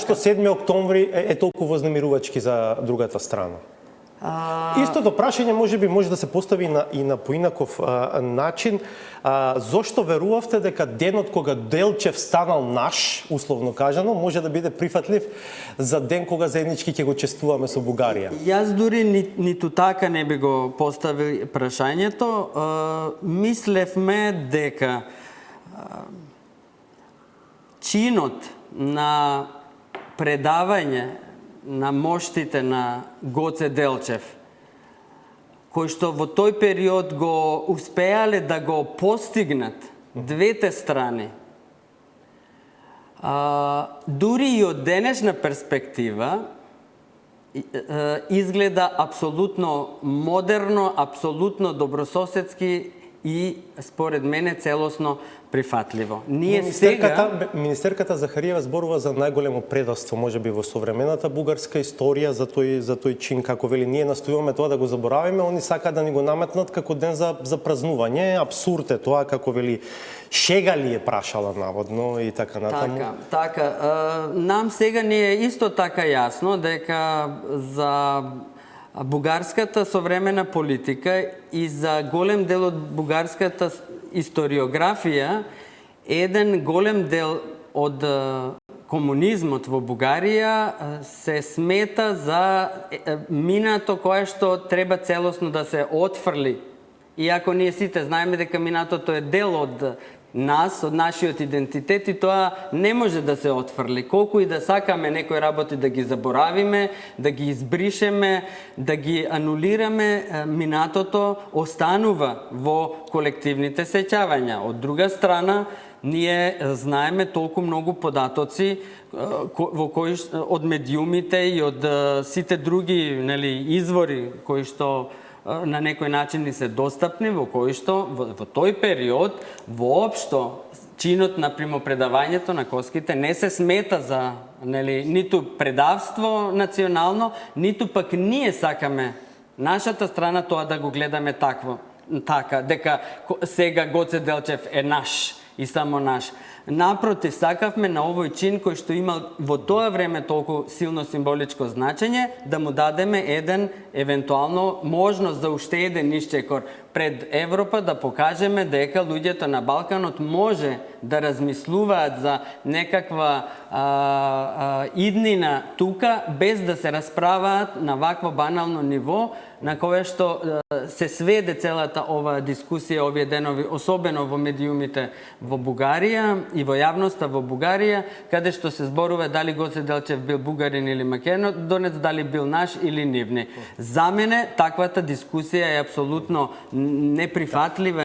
зошто 7 октомври е толку вознемирувачки за другата страна? Истото прашање може да се постави и на поинаков начин. Зошто верувавте дека денот кога Делчев станал наш, условно кажано, може да биде прифатлив за ден кога заеднички ќе го чествуваме со Бугарија? Јас дури ниту така не би го поставил прашањето. Мислевме дека чинот на предавање на моштите на Гоце Делчев, кои што во тој период го успеале да го постигнат двете страни, дури и од денешна перспектива, изгледа апсолутно модерно, апсолутно добрососедски и, според мене, целосно прифатливо. Министерката Захариева зборува за најголемо предавство, можеби во современата бугарска историја, за тој чин, како вели, ние настојуваме тоа да го заборавиме, они сакаат да ни го наметнат како ден за празнување. Абсурд е тоа, како вели, шега ли е прашала наводно и така натаму. Така. Нам сега ни е исто така јасно дека за бугарската современа политика и за голем дел од бугарската историографија, еден голем дел од комунизмот во Бугарија се смета за минато кое што треба целосно да се отфрли. Иако ние сите знаеме дека минатото е дел од нас, од нашиот идентитет, и тоа не може да се отфрли. Колку и да сакаме некои работи да ги заборавиме, да ги избришеме, да ги анулираме, минатото останува во колективните сеќавања. Од друга страна, ние знаеме толку многу податоци во кои од медиумите и од сите други извори кои што на некој начин ни се достапни, во кои што во тој период воопшто чинот на примопредавањето на коските не се смета за ниту предавство национално, ниту пак ние сакаме нашата страна тоа да го гледаме така, дека сега Гоце Делчев е наш и само наш. Напротив, сакавме на овој чин кој што има во тоа време толку силно символичко значење, да му дадеме еден, евентуално, можност за уште еден исчекор пред Европа, да покажеме дека луѓето на Балканот може да размислуваат за некаква иднина тука, без да се расправаат на вакво банално ниво, на кое што се сведе целата ова дискусија овие денови, особено во медиумите во Бугарија и во јавноста во Бугарија, каде што се зборува дали Гоце Делчев бил бугарин или македонец, дали бил наш или нивни. За мене таквата дискусија е апсолутно неприфатлива.